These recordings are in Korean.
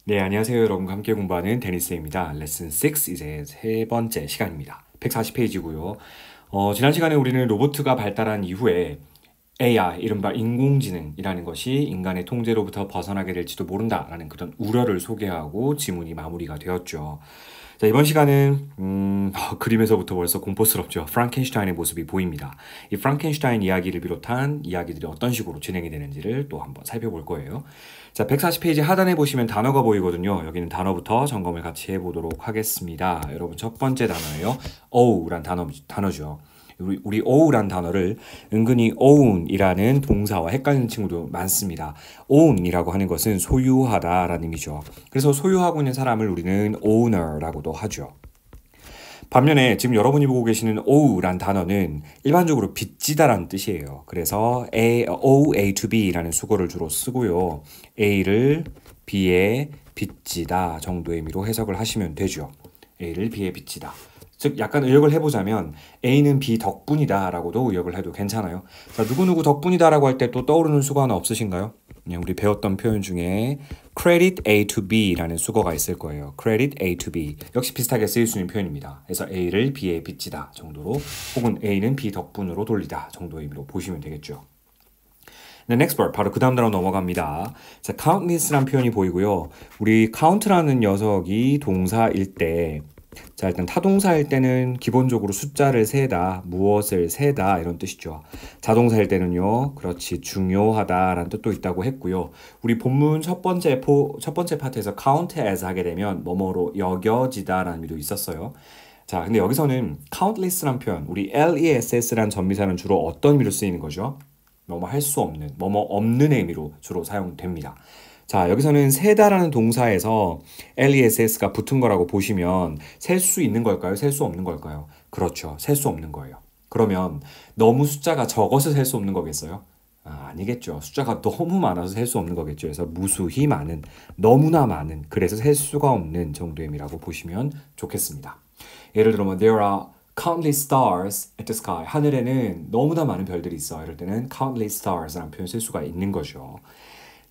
네, 안녕하세요. 여러분과 함께 공부하는 데니스입니다. 레슨 6 이제 세 번째 시간입니다. 140페이지고요. 지난 시간에 우리는 로봇가 발달한 이후에 AI, 이른바 인공지능이라는 것이 인간의 통제로부터 벗어나게 될지도 모른다라는 그런 우려를 소개하고 지문이 마무리가 되었죠. 자, 이번 시간은 그림에서부터 벌써 공포스럽죠. 프랑켄슈타인의 모습이 보입니다. 이 프랑켄슈타인 이야기를 비롯한 이야기들이 어떤 식으로 진행이 되는지를 또 한번 살펴볼 거예요. 자, 140페이지 하단에 보시면 단어가 보이거든요. 여기는 단어부터 점검을 같이 해보도록 하겠습니다. 여러분 첫 번째 단어예요. ow란 단어죠. 우리 ow란 단어를 은근히 own이라는 동사와 헷갈리는 친구도 많습니다. own이라고 하는 것은 소유하다라는 의미죠. 그래서 소유하고 있는 사람을 우리는 owner라고도 하죠. 반면에 지금 여러분이 보고 계시는 ow란 단어는 일반적으로 빚지다라는 뜻이에요. 그래서 o, a to b라는 수거를 주로 쓰고요. a를 b에 빚지다 정도의 의미로 해석을 하시면 되죠. a를 b에 빚지다. 즉 약간 의역을 해보자면 A는 B 덕분이다 라고도 의역을 해도 괜찮아요. 자, 누구누구 덕분이다 라고 할 때 또 떠오르는 수거 하나 없으신가요? 그냥 우리 배웠던 표현 중에 credit A to B 라는 수거가 있을 거예요. credit A to B 역시 비슷하게 쓰일 수 있는 표현입니다. 그래서 A를 B에 빚지다 정도로 혹은 A는 B 덕분으로 돌리다 정도의 의미로 보시면 되겠죠. The next word, 바로 그 다음 단어 넘어갑니다. 자, countless라는 표현이 보이고요. 우리 count라는 녀석이 동사일 때 자, 일단 타동사일 때는 기본적으로 숫자를 세다, 무엇을 세다 이런 뜻이죠. 자동사일 때는요, 그렇지, 중요하다라는 뜻도 있다고 했고요. 우리 본문 첫 번째 파트에서 count as 하게 되면 뭐뭐로 여겨지다라는 의미도 있었어요. 자, 근데 여기서는 countless란 표현, 우리 less란 전미사는 주로 어떤 의미로 쓰이는 거죠? 뭐뭐 할 수 없는, 뭐뭐 없는 의미로 주로 사용됩니다. 자, 여기서는 세다라는 동사에서 less가 붙은 거라고 보시면 셀 수 있는 걸까요? 셀 수 없는 걸까요? 그렇죠. 셀 수 없는 거예요. 그러면 너무 숫자가 적어서 셀 수 없는 거겠어요? 아니겠죠. 숫자가 너무 많아서 셀 수 없는 거겠죠. 그래서 무수히 많은, 너무나 많은, 그래서 셀 수가 없는 정도의 의미라고 보시면 좋겠습니다. 예를 들면 there are countless stars at the sky. 하늘에는 너무나 많은 별들이 있어. 이럴 때는 countless stars라는 표현 쓸 수가 있는 거죠.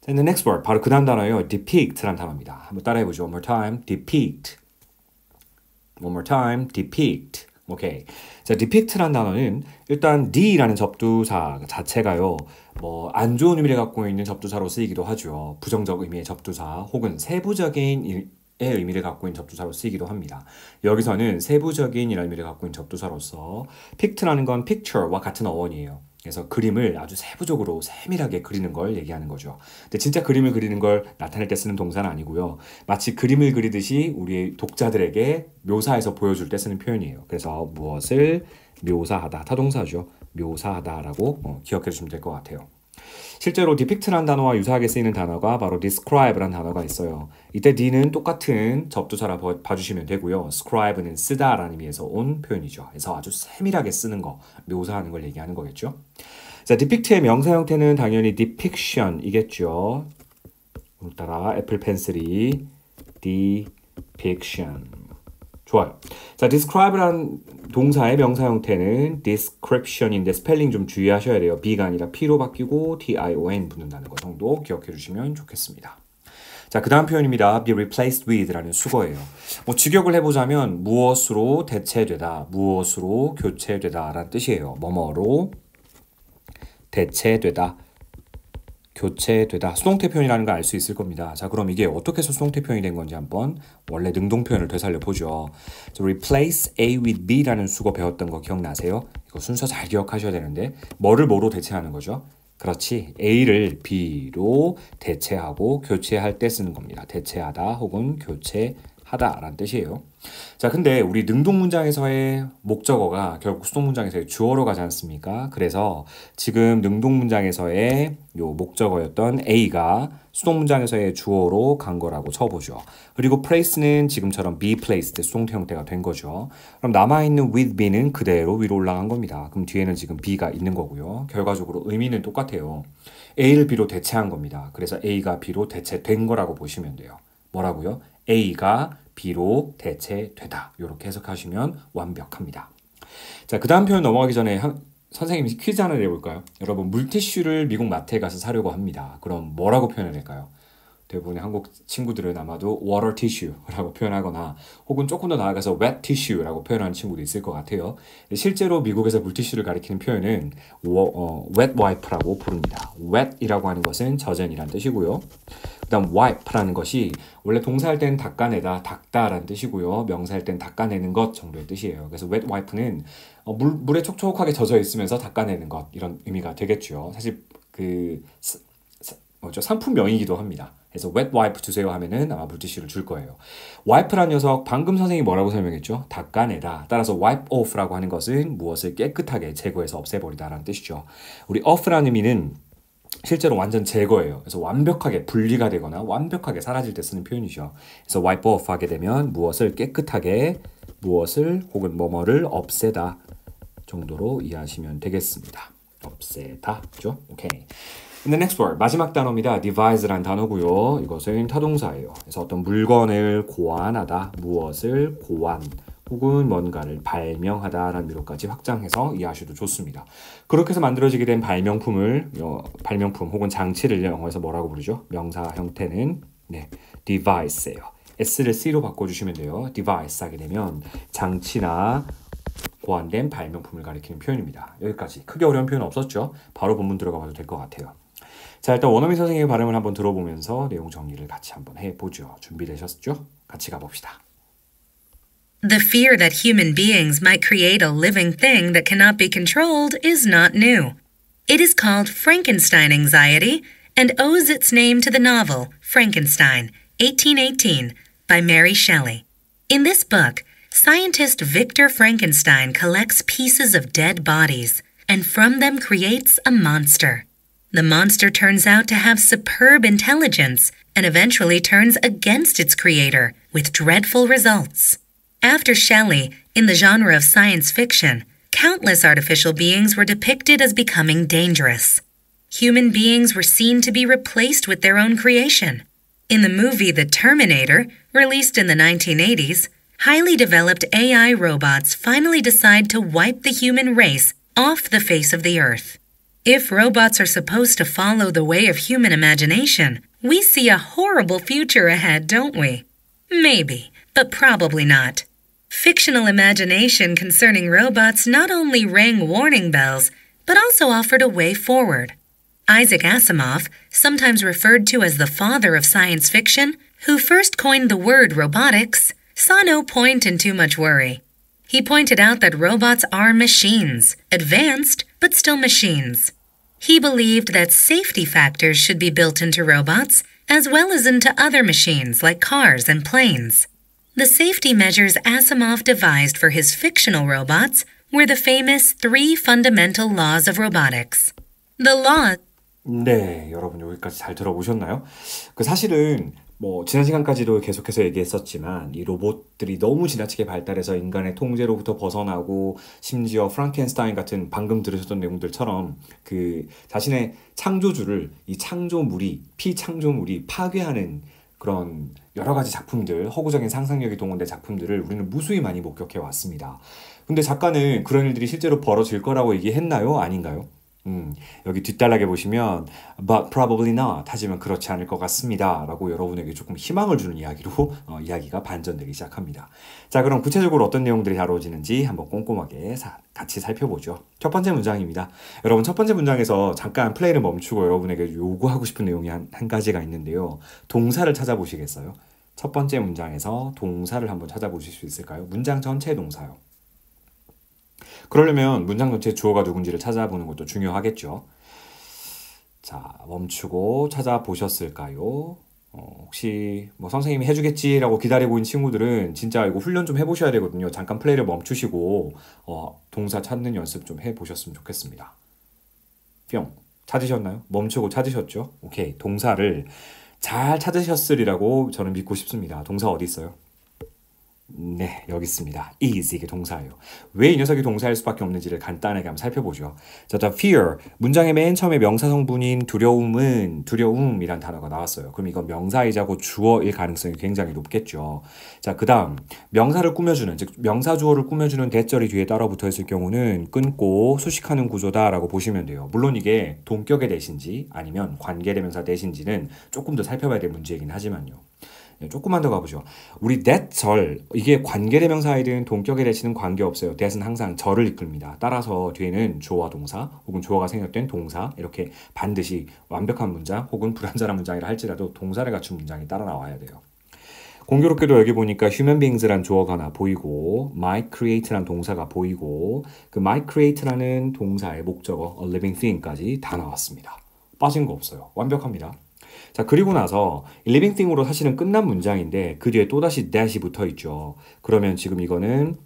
자, the next word. 바로 그 다음 단어예요. depict라는 단어입니다. 한번 따라해보죠. One more time. depict. One more time. depict. 오케이. 자, depict라는 단어는 일단 d라는 접두사 자체가요. 뭐 안 좋은 의미를 갖고 있는 접두사로 쓰이기도 하죠. 부정적 의미의 접두사 혹은 세부적인 의 의미를 갖고 있는 접두사로 쓰이기도 합니다. 여기서는 세부적인이라는 의미를 갖고 있는 접두사로서 pict라는 건 picture와 같은 어원이에요. 그래서 그림을 아주 세부적으로 세밀하게 그리는 걸 얘기하는 거죠. 근데 진짜 그림을 그리는 걸 나타낼 때 쓰는 동사는 아니고요. 마치 그림을 그리듯이 우리 독자들에게 묘사해서 보여줄 때 쓰는 표현이에요. 그래서 무엇을 묘사하다, 타동사죠. 묘사하다라고 기억해 주시면 될 것 같아요. 실제로 depict라는 단어와 유사하게 쓰이는 단어가 바로 describe라는 단어가 있어요. 이때 d는 똑같은 접두사라 봐주시면 되고요. scribe는 쓰다라는 의미에서 온 표현이죠. 그래서 아주 세밀하게 쓰는 거, 묘사하는 걸 얘기하는 거겠죠. 자, depict의 명사 형태는 당연히 depiction이겠죠. 오늘따라 애플 펜슬이 depiction. 좋아요. 자, describe라는 동사의 명사 형태는 description인데 스펠링 좀 주의하셔야 돼요. B가 아니라 P로 바뀌고 T-I-O-N 붙는다는 거 정도 기억해 주시면 좋겠습니다. 자, 그 다음 표현입니다. be replaced with라는 수거예요. 뭐 직역을 해보자면 무엇으로 대체되다, 무엇으로 교체되다 라는 뜻이에요. 뭐뭐로 대체되다, 교체되다. 수동태 표현이라는 걸 알 수 있을 겁니다. 자, 그럼 이게 어떻게 해서 수동태 표현이 된 건지 한번 원래 능동 표현을 되살려 보죠. replace A with B라는 수거 배웠던 거 기억나세요? 이거 순서 잘 기억하셔야 되는데 뭐를 뭐로 대체하는 거죠? 그렇지. A를 B로 대체하고 교체할 때 쓰는 겁니다. 대체하다 혹은 교체하다라는 뜻이에요. 자, 근데 우리 능동 문장에서의 목적어가 결국 수동 문장에서의 주어로 가지 않습니까? 그래서 지금 능동 문장에서의 요 목적어였던 A가 수동 문장에서의 주어로 간 거라고 쳐보죠. 그리고 place는 지금처럼 be placed 수동태 형태가 된 거죠. 그럼 남아있는 with be는 그대로 위로 올라간 겁니다. 그럼 뒤에는 지금 be가 있는 거고요. 결과적으로 의미는 똑같아요. A를 B로 대체한 겁니다. 그래서 A가 B로 대체된 거라고 보시면 돼요. 뭐라고요? A가 B로 대체되다. 이렇게 해석하시면 완벽합니다. 자, 그 다음 표현 넘어가기 전에 선생님이 퀴즈 하나 내볼까요? 여러분, 물티슈를 미국 마트에 가서 사려고 합니다. 그럼 뭐라고 표현해야 될까요? 대부분의 한국 친구들은 아마도 water tissue라고 표현하거나 혹은 조금 더 나아가서 wet tissue라고 표현하는 친구도 있을 것 같아요. 실제로 미국에서 물티슈를 가리키는 표현은 wet wipe라고 부릅니다. wet이라고 하는 것은 젖은이란 뜻이고요. 그다음 wipe라는 것이 원래 동사할 땐 닦아내다, 닦다라는 뜻이고요. 명사할 땐 닦아내는 것 정도의 뜻이에요. 그래서 wet wipe는 물에 촉촉하게 젖어 있으면서 닦아내는 것 이런 의미가 되겠죠. 사실 상품명이기도 합니다. 그래서 wet wipe 주세요 하면은 아마 물티슈를 줄 거예요. wipe라는 녀석 방금 선생님이 뭐라고 설명했죠? 닦아내다. 따라서 wipe off라고 하는 것은 무엇을 깨끗하게 제거해서 없애버리다라는 뜻이죠. 우리 off라는 의미는 실제로 완전 제거예요. 그래서 완벽하게 분리가 되거나 완벽하게 사라질 때 쓰는 표현이죠. 그래서 wipe off 하게 되면 무엇을 깨끗하게 무엇을 혹은 뭐뭐를 없애다 정도로 이해하시면 되겠습니다. 없애다죠. 오케이. And the next word, 마지막 단어입니다. devise란 단어고요. 이것은 타동사예요. 그래서 어떤 물건을 고안하다, 무엇을 고안, 혹은 뭔가를 발명하다라는 의미로까지 확장해서 이해하셔도 좋습니다. 그렇게 해서 만들어지게 된 발명품 혹은 장치를 영어에서 뭐라고 부르죠? 명사 형태는 device예요. S를 C로 바꿔주시면 돼요. device 하게 되면 장치나 고안된 발명품을 가리키는 표현입니다. 여기까지 크게 어려운 표현 없었죠? 바로 본문 들어가 봐도 될 것 같아요. 자, 일단 원어민 선생님의 발음을 한번 들어보면서 내용 정리를 같이 한번 해보죠. 준비되셨죠? 같이 가봅시다. The fear that human beings might create a living thing that cannot be controlled is not new. It is called Frankenstein anxiety and owes its name to the novel Frankenstein, 1818, by Mary Shelley. In this book, scientist Victor Frankenstein collects pieces of dead bodies and from them creates a monster. The monster turns out to have superb intelligence and eventually turns against its creator with dreadful results. After Shelley, in the genre of science fiction, countless artificial beings were depicted as becoming dangerous. Human beings were seen to be replaced with their own creation. In the movie The Terminator, released in the 1980s, highly developed AI robots finally decide to wipe the human race off the face of the earth. If robots are supposed to follow the way of human imagination, we see a horrible future ahead, don't we? Maybe, but probably not. Fictional imagination concerning robots not only rang warning bells, but also offered a way forward. Isaac Asimov, sometimes referred to as the father of science fiction, who first coined the word robotics, saw no point in too much worry. He pointed out that robots are machines, advanced, but still machines. He believed that safety factors should be built into robots, as well as into other machines like cars and planes. The safety measures Asimov devised for his fictional robots were the famous three fundamental laws of robotics. The law... 네, 여러분 여기까지 잘 들어보셨나요? 사실은 지난 시간까지도 계속해서 얘기했었지만 이 로봇들이 너무 지나치게 발달해서 인간의 통제로부터 벗어나고 심지어 프랑켄스타인 같은 방금 들으셨던 내용들처럼 자신의 창조주를 이 피창조물이 파괴하는 그런 여러 가지 작품들, 허구적인 상상력이 동원된 작품들을 우리는 무수히 많이 목격해 왔습니다. 근데 작가는 그런 일들이 실제로 벌어질 거라고 얘기했나요? 아닌가요? 여기 뒷단락에 보시면 but probably not 하지만 그렇지 않을 것 같습니다 라고 여러분에게 조금 희망을 주는 이야기로 이야기가 반전되기 시작합니다. 자, 그럼 구체적으로 어떤 내용들이 다뤄지는지 한번 꼼꼼하게 같이 살펴보죠. 첫 번째 문장입니다. 여러분 첫 번째 문장에서 잠깐 플레이를 멈추고 여러분에게 요구하고 싶은 내용이 한 가지가 있는데요. 동사를 찾아보시겠어요? 첫 번째 문장에서 동사를 한번 찾아보실 수 있을까요? 문장 전체 동사요. 그러려면 문장 전체 주어가 누군지를 찾아보는 것도 중요하겠죠. 자, 멈추고 찾아보셨을까요? 혹시 선생님이 해주겠지라고 기다리고 있는 친구들은 진짜 이거 훈련 좀 해보셔야 되거든요. 잠깐 플레이를 멈추시고 동사 찾는 연습 좀 해보셨으면 좋겠습니다. 뿅. 찾으셨나요? 멈추고 찾으셨죠? 오케이. 동사를 잘 찾으셨으리라고 저는 믿고 싶습니다. 동사 어디 있어요? 네, 여기 있습니다. is 이게 동사예요. 왜 이 녀석이 동사일 수밖에 없는지를 간단하게 한번 살펴보죠. 자, the fear 문장의 맨 처음에 명사 성분인 두려움이란 단어가 나왔어요. 그럼 이건 명사이자 곧 주어일 가능성이 굉장히 높겠죠. 자, 그다음 명사를 꾸며주는 즉 명사 주어를 꾸며주는 대절이 뒤에 따라 붙어 있을 경우는 끊고 수식하는 구조다라고 보시면 돼요. 물론 이게 동격의 대신지 아니면 관계대명사 대신지는 조금 더 살펴봐야 될 문제이긴 하지만요. 조금만 더 가보죠. 우리 that 절 이게 관계대명사이든 동격의 대신은 관계없어요. that은 항상 절을 이끌니다. 따라서 뒤에는 주어와 동사 혹은 주어가 생략된 동사 이렇게 반드시 완벽한 문장 혹은 불완전한 문장이라 할지라도 동사를 갖춘 문장이 따라 나와야 돼요. 공교롭게도 여기 보니까 human beings란 주어가 하나 보이고 might create란 동사가 보이고 그 might create라는 동사의 목적어 a living thing까지 다 나왔습니다. 빠진 거 없어요. 완벽합니다. 자, 그리고 나서 living thing으로 사실은 끝난 문장인데 그 뒤에 또다시 that이 붙어 있죠. 그러면 지금 이거는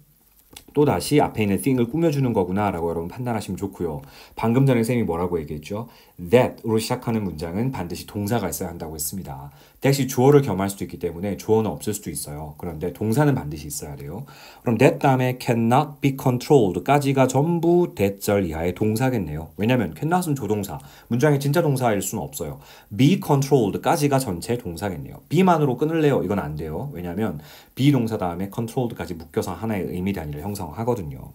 또다시 앞에 있는 thing을 꾸며주는 거구나 라고 여러분 판단하시면 좋고요. 방금 전에 쌤이 뭐라고 얘기했죠? that으로 시작하는 문장은 반드시 동사가 있어야 한다고 했습니다. that이 주어를 겸할 수도 있기 때문에 주어는 없을 수도 있어요. 그런데 동사는 반드시 있어야 돼요. 그럼 that 다음에 cannot be controlled까지가 전부 that절 이하의 동사겠네요. 왜냐면 cannot은 조동사, 문장의 진짜 동사일 수는 없어요. be controlled까지가 전체 동사겠네요. be만으로 끊을래요? 이건 안 돼요. 왜냐면 be 동사 다음에 controlled까지 묶여서 하나의 의미 단위를 형성하거든요.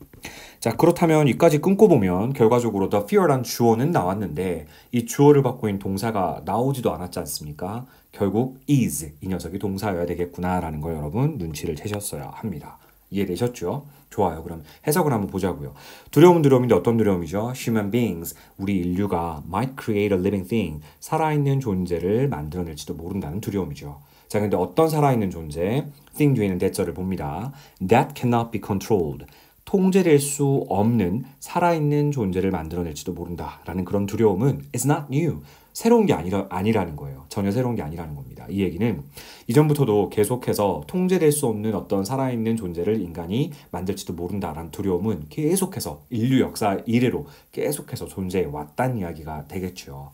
자, 그렇다면 이까지 끊고 보면 결과적으로 the fear란 주어는 나왔는데 이 주어를 받고 있는 동사가 나오지도 않았지 않습니까? 결국 is 이 녀석이 동사여야 되겠구나라는 걸 여러분 눈치를 채셨어야 합니다. 이해되셨죠? 좋아요. 그럼 해석을 한번 보자고요. 두려움은 두려움인데 어떤 두려움이죠? Human beings, 우리 인류가 might create a living thing, 살아있는 존재를 만들어낼지도 모른다는 두려움이죠. 자, 근데 어떤 살아있는 존재? thing 뒤에는 대절을 봅니다. That cannot be controlled. 통제될 수 없는 살아있는 존재를 만들어낼지도 모른다라는 그런 두려움은 is not new. 새로운 게 아니라는 거예요. 전혀 새로운 게 아니라는 겁니다. 이 얘기는 이전부터도 계속해서 통제될 수 없는 어떤 살아있는 존재를 인간이 만들지도 모른다라는 두려움은 계속해서 인류 역사 이래로 계속해서 존재해 왔다는 이야기가 되겠죠.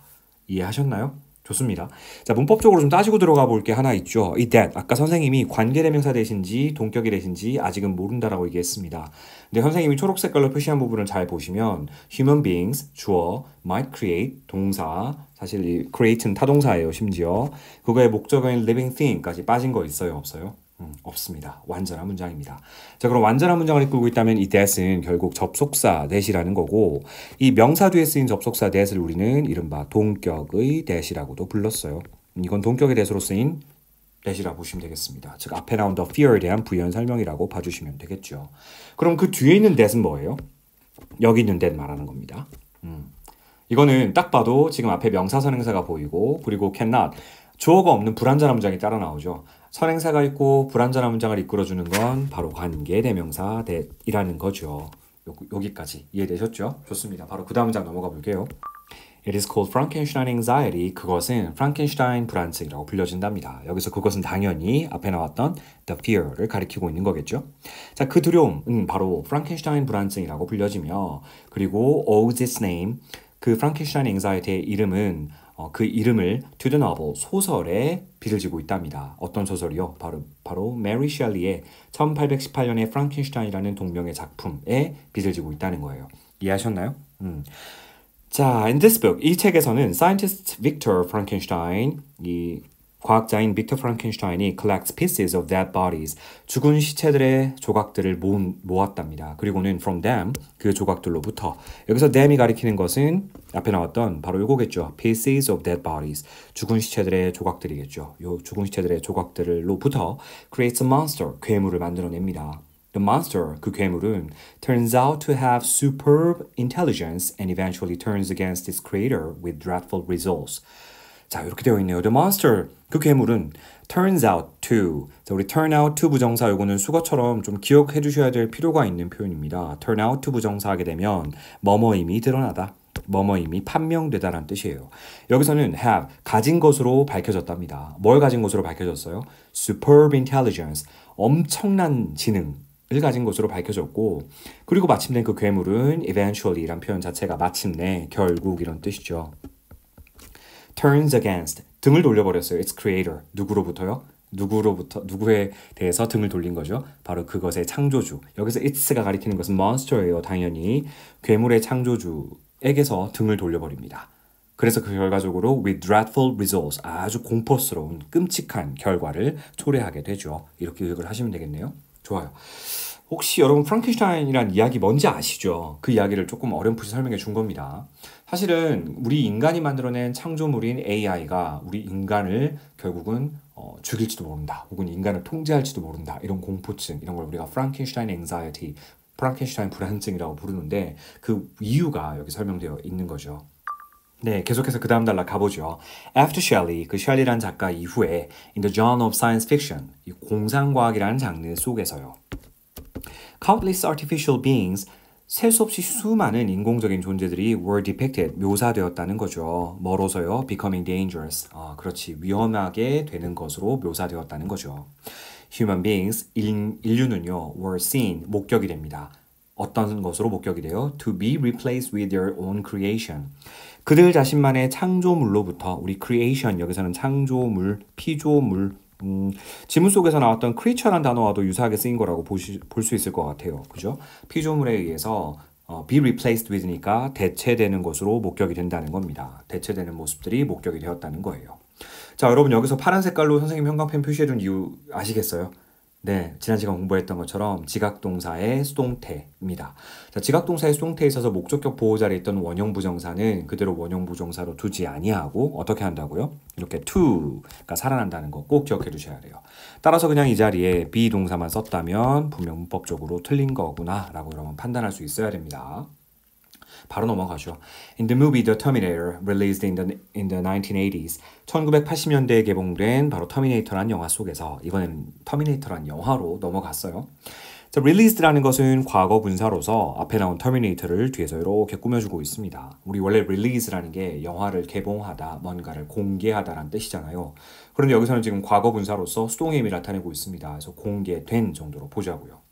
이해하셨나요? 좋습니다. 자, 문법적으로 좀 따지고 들어가 볼 게 하나 있죠. 이 that, 아까 선생님이 관계대명사 대신지 동격이 대신지 아직은 모른다라고 얘기했습니다. 근데 선생님이 초록 색깔로 표시한 부분을 잘 보시면 human beings, 주어, might create, 동사, 사실 이 create는 타동사예요, 심지어. 그거의 목적어인 living thing까지 빠진 거 있어요, 없어요? 없습니다. 완전한 문장입니다. 자, 그럼 완전한 문장을 이끌고 있다면 이 that은 결국 접속사 that이라는 거고 이 명사 뒤에 쓰인 접속사 that을 우리는 이른바 동격의 that이라고도 불렀어요. 이건 동격의 that으로 쓰인 that이라고 보시면 되겠습니다. 즉 앞에 나온 the fear에 대한 부연 설명이라고 봐주시면 되겠죠. 그럼 그 뒤에 있는 that은 뭐예요? 여기 있는 that 말하는 겁니다. 이거는 딱 봐도 지금 앞에 명사 선행사가 보이고 그리고 cannot 주어가 없는 불완전한 문장이 따라 나오죠. 선행사가 있고 불완전한 문장을 이끌어주는 건 바로 관계대명사 that이라는 거죠. 여기까지 이해되셨죠? 좋습니다. 바로 그 다음 문장 넘어가 볼게요. It is called Frankenstein anxiety. 그것은 프랑켄슈타인 불안증이라고 불려진답니다. 여기서 그것은 당연히 앞에 나왔던 the fear를 가리키고 있는 거겠죠. 자, 그 두려움은 바로 프랑켄슈타인 불안증이라고 불려지며 그리고 owes its name 그 프랑켄슈타인 anxiety의 이름은 그 이름을 to the novel, 소설에 빚을 지고 있답니다. 어떤 소설이요? 바로 메리 셸리의 1818년의 프랑켄슈타인이라는 동명의 작품에 빚을 지고 있다는 거예요. 이해하셨나요? 자, in this book, 이 책에서는 scientist Victor Frankenstein, 이 과학자인 빅터 프랑켄슈타인이 collects pieces of dead bodies, 죽은 시체들의 조각들을 모았답니다. 그리고는 from them, 그 조각들로부터 여기서 them이 가리키는 것은 앞에 나왔던 바로 이거겠죠. pieces of dead bodies, 죽은 시체들의 조각들이겠죠. 요 죽은 시체들의 조각들로부터 creates a monster, 괴물을 만들어냅니다. The monster, 그 괴물은 turns out to have superb intelligence and eventually turns against its creator with dreadful results. 자, 이렇게 되어 있네요. The monster, 그 괴물은 turns out to. 자, 우리 turn out to 부정사 요거는 수거처럼 좀 기억해 주셔야 될 필요가 있는 표현입니다. turn out to 부정사 하게 되면 뭐뭐임이 드러나다. 뭐뭐임이 판명되다라는 뜻이에요. 여기서는 have, 가진 것으로 밝혀졌답니다. 뭘 가진 것으로 밝혀졌어요? superb intelligence, 엄청난 지능. 을 가진 것으로 밝혀졌고 그리고 마침내 그 괴물은 eventually 이란 표현 자체가 마침내 결국 이런 뜻이죠. turns against 등을 돌려버렸어요. its creator 누구로부터요? 누구에 대해서 등을 돌린 거죠. 바로 그것의 창조주. 여기서 it's가 가리키는 것은 monster예요. 당연히 괴물의 창조주에게서 등을 돌려버립니다. 그래서 그 결과적으로 with dreadful results 아주 공포스러운 끔찍한 결과를 초래하게 되죠. 이렇게 기억을 하시면 되겠네요. 좋아요. 혹시 여러분 프랑켄슈타인이란 이야기 뭔지 아시죠? 그 이야기를 조금 어렴풋이 설명해 준 겁니다. 사실은 우리 인간이 만들어낸 창조물인 AI가 우리 인간을 결국은 죽일지도 모른다. 혹은 인간을 통제할지도 모른다. 이런 공포증, 이런 걸 우리가 프랑켄슈타인 앵자이티, 프랑켄슈타인 불안증이라고 부르는데 그 이유가 여기 설명되어 있는 거죠. 네, 계속해서 그 다음 단락 가보죠. After Shelley, 그 셸리란 작가 이후에 In the genre of science fiction, 이 공상과학이라는 장르 속에서요. Countless artificial beings, 셀 수 없이 수많은 인공적인 존재들이 were depicted, 묘사되었다는 거죠. 뭐로서요? Becoming dangerous. 그렇지. 위험하게 되는 것으로 묘사되었다는 거죠. Human beings, 인류는요, were seen, 목격이 됩니다. 어떤 것으로 목격이 돼요? To be replaced with their own creation. 그들 자신만의 창조물로부터 우리 creation, 여기서는 창조물, 피조물, 지문 속에서 나왔던 creature란 단어와도 유사하게 쓰인 거라고 볼 수 있을 것 같아요. 그죠? 피조물에 의해서 be replaced with니까 대체되는 것으로 목격이 된다는 겁니다. 대체되는 모습들이 목격이 되었다는 거예요. 자, 여러분 여기서 파란 색깔로 선생님 형광펜 표시해둔 이유 아시겠어요? 네, 지난 시간 공부했던 것처럼 지각동사의 수동태입니다. 자, 지각동사의 수동태에 있어서 목적격 보호자리에 있던 원형부정사는 그대로 원형부정사로 두지 아니하고 어떻게 한다고요? 이렇게 to가 살아난다는 거 꼭 기억해 두셔야 돼요. 따라서 그냥 이 자리에 be 동사만 썼다면 분명 문법적으로 틀린 거구나 라고 여러분 판단할 수 있어야 됩니다. 바로 넘어가죠. In the movie The Terminator, released in the 1980s, 1980년대에 개봉된 바로 터미네이터란 영화 속에서 이번에는 터미네이터란 영화로 넘어갔어요. 자, released라는 것은 과거 분사로서 앞에 나온 터미네이터를 뒤에서 이렇게 꾸며주고 있습니다. 우리 원래 release라는 게 영화를 개봉하다, 뭔가를 공개하다라는 뜻이잖아요. 그런데 여기서는 지금 과거 분사로서 수동의 의미를 나타내고 있습니다. 그래서 공개된 정도로 보자고요.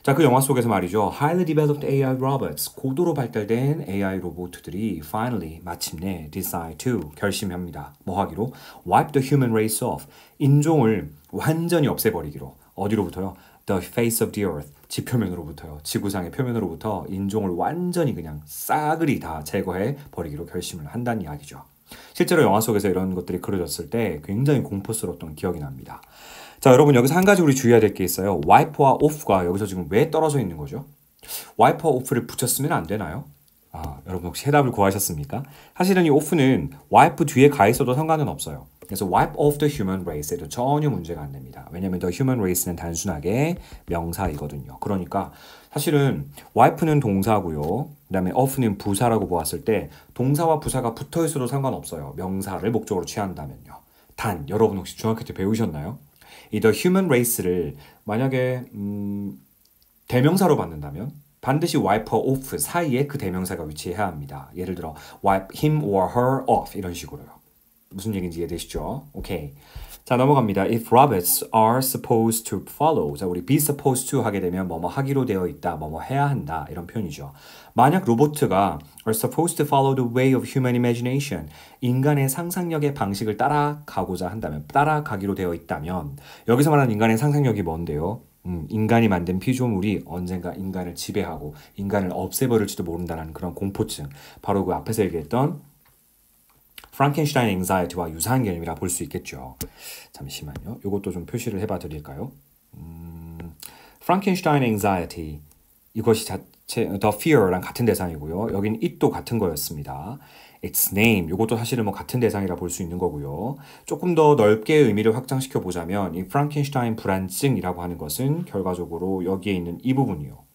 자, 그 영화 속에서 말이죠. Highly developed AI robots, 고도로 발달된 AI 로봇들이 finally, 마침내 decide to, 결심합니다. 뭐 하기로? Wipe the human race off, 인종을 완전히 없애버리기로. 어디로부터요? The face of the earth, 지표면으로부터요. 지구상의 표면으로부터 인종을 완전히 그냥 싸그리 다 제거해 버리기로 결심을 한다는 이야기죠. 실제로 영화 속에서 이런 것들이 그려졌을 때 굉장히 공포스러웠던 기억이 납니다. 자, 여러분 여기서 한 가지 우리 주의해야 될 게 있어요. wipe와 off가 여기서 지금 왜 떨어져 있는 거죠? wipe와 off를 붙였으면 안 되나요? 여러분 혹시 해답을 구하셨습니까? 사실은 이 off는 wipe 뒤에 가 있어도 상관은 없어요. 그래서 wipe off the human race에도 전혀 문제가 안 됩니다. 왜냐하면 the human race는 단순하게 명사이거든요. 그러니까 사실은 wipe는 동사고요. 그 다음에 off는 부사라고 보았을 때 동사와 부사가 붙어 있어도 상관없어요. 명사를 목적으로 취한다면요. 단, 여러분 혹시 중학교 때 배우셨나요? 이 the human race를 만약에 대명사로 받는다면 반드시 wipe off 사이에 그 대명사가 위치해야 합니다. 예를 들어 wipe him or her off 이런 식으로요. 무슨 얘기인지 이해되시죠? 오케이. 자, 넘어갑니다. If robots are supposed to follow. 자, 우리 be supposed to 하게 되면 뭐뭐 하기로 되어 있다, 뭐뭐 해야 한다 이런 표현이죠. 만약 로봇가 are supposed to follow the way of human imagination. 인간의 상상력의 방식을 따라가고자 한다면, 따라가기로 되어 있다면 여기서 말하는 인간의 상상력이 뭔데요? 인간이 만든 피조물이 언젠가 인간을 지배하고 인간을 없애버릴지도 모른다는 그런 공포증. 바로 그 앞에서 얘기했던 프랑켄슈타인 앵자이티와 유사한 개념이라 볼 수 있겠죠. 잠시만요. 이것도 좀 표시를 해봐 드릴까요? 프랑켄슈타인 앵자이티 이것이 자체 the fear랑 같은 대상이고요. 여긴 it도 같은 거였습니다. its name 이것도 사실은 뭐 같은 대상이라 볼 수 있는 거고요. 조금 더 넓게 의미를 확장시켜 보자면 이 프랑켄슈타인 불안증이라고 하는 것은 결과적으로 여기에 있는 이 부분이요.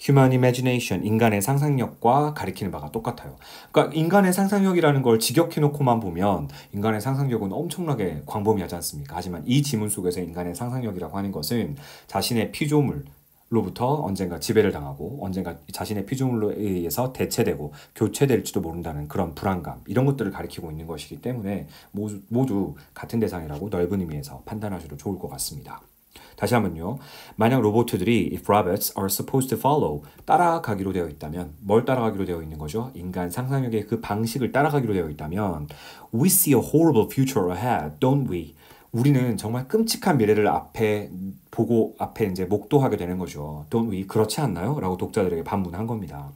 Human imagination, 인간의 상상력과 가리키는 바가 똑같아요. 그러니까 인간의 상상력이라는 걸 직역해놓고만 보면 인간의 상상력은 엄청나게 광범위하지 않습니까? 하지만 이 지문 속에서 인간의 상상력이라고 하는 것은 자신의 피조물로부터 언젠가 지배를 당하고 언젠가 자신의 피조물로 의해서 대체되고 교체될지도 모른다는 그런 불안감 이런 것들을 가리키고 있는 것이기 때문에 모두 같은 대상이라고 넓은 의미에서 판단하셔도 좋을 것 같습니다. 다시 한번요. 만약 로봇들이 if robots are supposed to follow 따라가기로 되어 있다면 뭘 따라가기로 되어 있는 거죠? 인간 상상력의 그 방식을 따라가기로 되어 있다면 we see a horrible future ahead, don't we? 우리는 정말 끔찍한 미래를 앞에 보고 앞에 이제 목도하게 되는 거죠. Don't we? 그렇지 않나요? 라고 독자들에게 반문한 겁니다.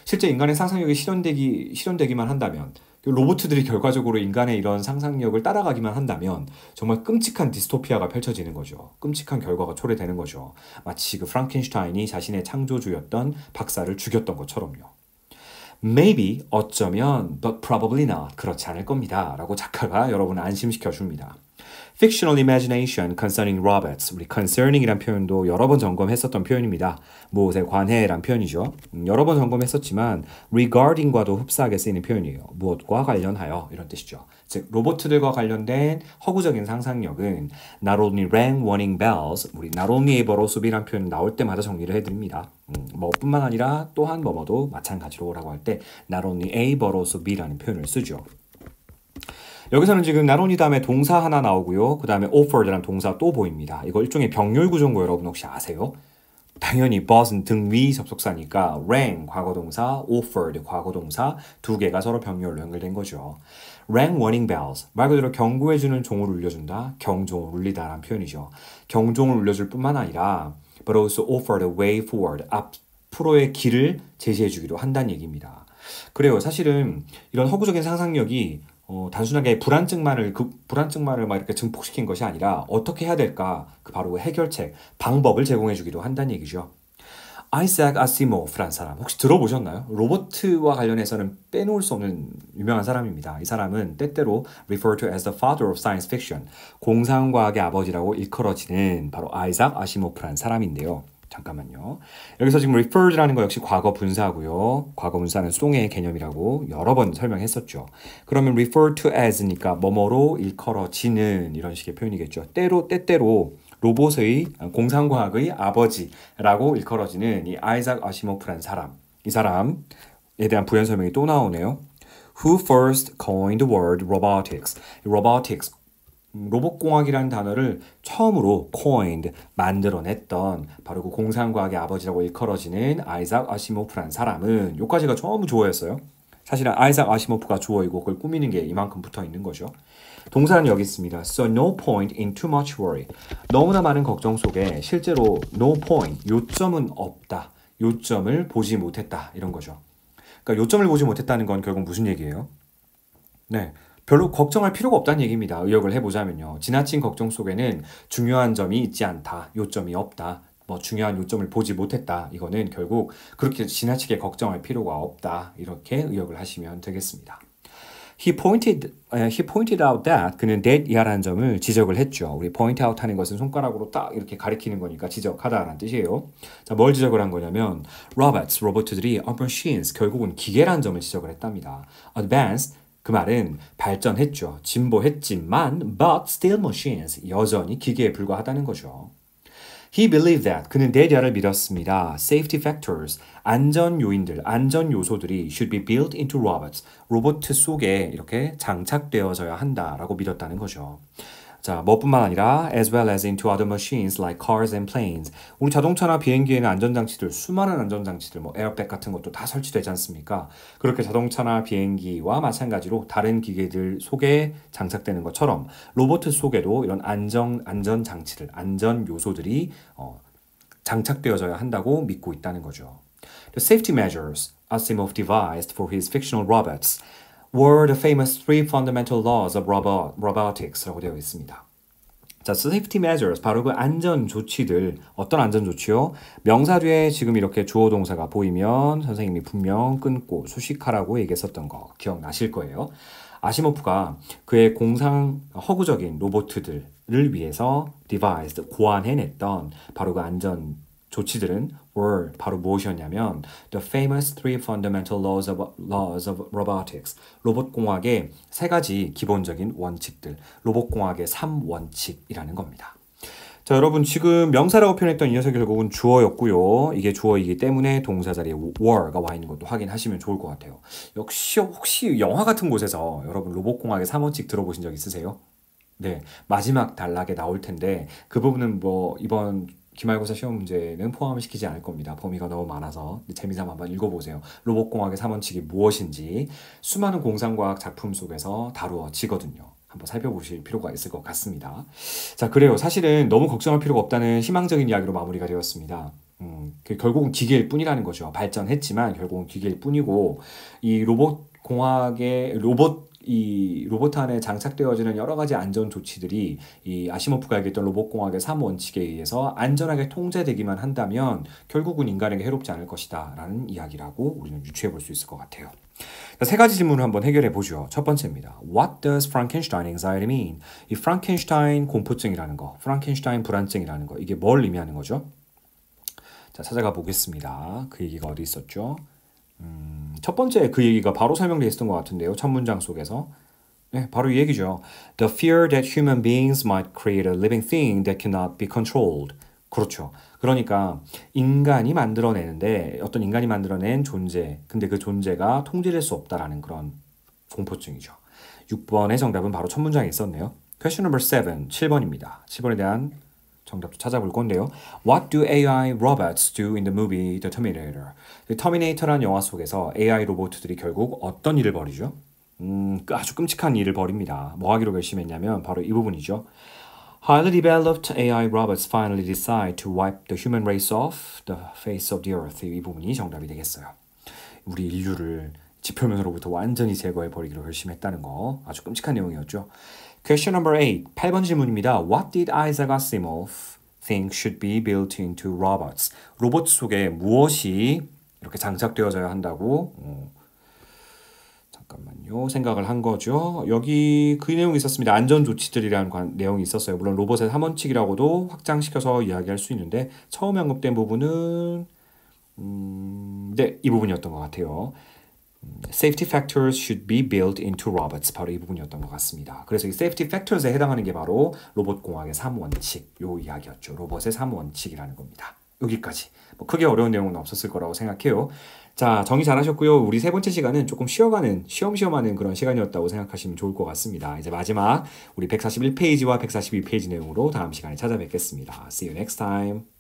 실제 인간의 상상력이 실현되기만 한다면 로봇들이 결과적으로 인간의 이런 상상력을 따라가기만 한다면 정말 끔찍한 디스토피아가 펼쳐지는 거죠. 끔찍한 결과가 초래되는 거죠. 마치 그 프랑켄슈타인이 자신의 창조주였던 박사를 죽였던 것처럼요. Maybe, 어쩌면, but probably not. 그렇지 않을 겁니다. 라고 작가가 여러분을 안심시켜 줍니다. Fictional imagination concerning robots. 우리 concerning이란 표현도 여러 번 점검했었던 표현입니다. 무엇에 관해란 표현이죠. 여러 번 점검했었지만 regarding과도 흡사하게 쓰이는 표현이에요. 무엇과 관련하여 이런 뜻이죠. 즉 로봇들과 관련된 허구적인 상상력은 not only rang warning bells. 우리 not only의 버로수비란 표현 나올 때마다 정리를 해드립니다. 뭐뿐만 아니라 또한 뭐뭐도 마찬가지로라고 할 때 not only a but also b라는 표현을 쓰죠. 여기서는 지금 not only 다음에 동사 하나 나오고요. 그 다음에 offered라는 동사 또 보입니다. 이거 일종의 병렬 구조인 거 여러분 혹시 아세요? 당연히 but은 등위 접속사니까 rang 과거동사, offered 과거동사 두 개가 서로 병렬로 연결된 거죠. rang warning bells 말 그대로 경고해주는 종을 울려준다, 경종을 울리다라는 표현이죠. 경종을 울려줄 뿐만 아니라 but also offered a way forward 앞으로의 길을 제시해주기도 한다는 얘기입니다. 그래요. 사실은 이런 허구적인 상상력이 단순하게 불안증만을 막 이렇게 증폭시킨 것이 아니라 어떻게 해야 될까 바로 해결책, 방법을 제공해 주기도 한다는 얘기죠. 아이작 아시모프라는 사람 혹시 들어보셨나요? 로봇과 관련해서는 빼놓을 수 없는 유명한 사람입니다. 이 사람은 때때로 referred to as the father of science fiction, 공상과학의 아버지라고 일컬어지는 바로 아이작 아시모프라는 사람인데요. 잠깐만요. 여기서 지금 referred라는 거 역시 과거 분사고요. 과거 분사는 수동의 개념이라고 여러 번 설명했었죠. 그러면 refer to as니까 뭐뭐로 일컬어지는 이런 식의 표현이겠죠. 때때로 로봇의 공상과학의 아버지라고 일컬어지는 이 아이작 아시모프라는 사람. 이 사람에 대한 부연 설명이 또 나오네요. Who first coined the word robotics? robotics 로봇공학이라는 단어를 처음으로 coined, 만들어냈던 바로 그 공상과학의 아버지라고 일컬어지는 아이작 아시모프라는 사람은 요까지가 전부 주어였어요. 사실은 아이작 아시모프가 주어이고 그걸 꾸미는 게 이만큼 붙어 있는 거죠. 동사는 여기 있습니다. So no point in too much worry. 너무나 많은 걱정 속에 실제로 no point, 요점은 없다. 요점을 보지 못했다. 이런 거죠. 그러니까 요점을 보지 못했다는 건 결국 무슨 얘기예요? 네. 별로 걱정할 필요가 없다는 얘기입니다. 의역을 해보자면요. 지나친 걱정 속에는 중요한 점이 있지 않다. 요점이 없다. 뭐 중요한 요점을 보지 못했다. 이거는 결국 그렇게 지나치게 걱정할 필요가 없다. 이렇게 의역을 하시면 되겠습니다. He pointed out that 그는 that이라는 점을 지적을 했죠. 우리 point out 하는 것은 손가락으로 딱 이렇게 가리키는 거니까 지적하다라는 뜻이에요. 자, 뭘 지적을 한 거냐면 robots, 로봇들이 are machines, 결국은 기계라는 점을 지적을 했답니다. advanced 그 말은 발전했죠. 진보했지만 but still machines, 여전히 기계에 불과하다는 거죠. He believed that, 그는 that야를 믿었습니다. Safety factors, 안전 요인들, 안전 요소들이 should be built into robots, 로봇 속에 이렇게 장착되어져야 한다라고 믿었다는 거죠. 자, 뭐뿐만 아니라 as well as into other machines like cars and planes. 우리 자동차나 비행기에는 안전장치들, 수많은 안전장치들, 뭐 에어백 같은 것도 다 설치되지 않습니까? 그렇게 자동차나 비행기와 마찬가지로 다른 기계들 속에 장착되는 것처럼 로봇 속에도 이런 안전장치들, 안전 요소들이 장착되어져야 한다고 믿고 있다는 거죠. The safety measures Asimov devised for his fictional robots were the famous three fundamental laws of robotics라고 되어 있습니다. 자, safety measures, 바로 그 안전 조치들, 어떤 안전 조치요? 명사 뒤에 지금 이렇게 주어 동사가 보이면 선생님이 분명 끊고 수식하라고 얘기했었던 거 기억나실 거예요. 아시모프가 그의 허구적인 로봇들을 위해서 devised, 고안해냈던 바로 그 안전 조치들은 were 바로 무엇이었냐면 the famous three fundamental laws of robotics, 로봇공학의 세 가지 기본적인 원칙들, 로봇공학의 3원칙이라는 겁니다. 자, 여러분 지금 명사라고 표현했던 이 녀석이 결국은 주어였고요. 이게 주어이기 때문에 동사 자리에 were가 와 있는 것도 확인하시면 좋을 것 같아요. 역시 혹시 영화 같은 곳에서 여러분 로봇공학의 3원칙 들어보신 적 있으세요? 네, 마지막 단락에 나올 텐데 그 부분은 뭐 이번 기말고사 시험 문제는 포함시키지 않을 겁니다. 범위가 너무 많아서 재미삼아 한번 읽어보세요. 로봇공학의 3원칙이 무엇인지 수많은 공상과학 작품 속에서 다루어지거든요. 한번 살펴보실 필요가 있을 것 같습니다. 자, 그래요. 사실은 너무 걱정할 필요가 없다는 희망적인 이야기로 마무리가 되었습니다. 결국은 기계일 뿐이라는 거죠. 발전했지만 결국은 기계일 뿐이고 이 로봇 안에 장착되어지는 여러 가지 안전 조치들이 이 아시모프가 얘기했던 로봇공학의 3원칙에 의해서 안전하게 통제되기만 한다면 결국은 인간에게 해롭지 않을 것이다 라는 이야기라고 우리는 유추해 볼 수 있을 것 같아요. 세 가지 질문을 한번 해결해 보죠. 첫 번째입니다. What does Frankenstein anxiety mean? 이 프랑켄슈타인 공포증이라는 거, 프랑켄슈타인 불안증이라는 거, 이게 뭘 의미하는 거죠? 자, 찾아가 보겠습니다. 그 얘기가 어디 있었죠? 첫 번째 그 얘기가 바로 설명되어 있었던 것 같은데요. 첫 문장 속에서. 네, 바로 이 얘기죠. The fear that human beings might create a living thing that cannot be controlled. 그렇죠. 그러니까 인간이 만들어내는데 어떤 인간이 만들어낸 존재, 근데 그 존재가 통제될 수 없다라는 그런 공포증이죠. 6번의 정답은 바로 첫 문장에 있었네요. Question number 7, 7번입니다. 7번에 대한 정답도 찾아볼 건데요. What do AI robots do in the movie The Terminator? 터미네이터라는 영화 속에서 AI 로봇들이 결국 어떤 일을 벌이죠? 아주 끔찍한 일을 벌입니다. 뭐 하기로 결심했냐면 바로 이 부분이죠. Highly developed AI robots finally decide to wipe the human race off the face of the earth. 이 부분이 정답이 되겠어요. 우리 인류를 지표면으로부터 완전히 제거해버리기로 결심했다는 거. 아주 끔찍한 내용이었죠. Question number 8. 8번 질문입니다. What did Isaac Asimov think should be built into robots? 로봇 속에 무엇이 이렇게 장착되어져야 한다고 잠깐만요. 생각을 한 거죠. 여기 그 내용이 있었습니다. 안전조치들이라는 내용이 있었어요. 물론 로봇의 3원칙이라고도 확장시켜서 이야기할 수 있는데 처음에 언급된 부분은 네, 이 부분이었던 것 같아요. Safety factors should be built into robots. 바로 이 부분이었던 것 같습니다. 그래서 이 safety factors에 해당하는 게 바로 로봇공학의 3원칙, 요 이야기였죠. 로봇의 3원칙이라는 겁니다. 여기까지. 뭐 크게 어려운 내용은 없었을 거라고 생각해요. 자, 정리 잘하셨고요. 우리 세 번째 시간은 조금 쉬엄쉬엄하는 그런 시간이었다고 생각하시면 좋을 것 같습니다. 이제 마지막 우리 141페이지와 142페이지 내용으로 다음 시간에 찾아뵙겠습니다. See you next time.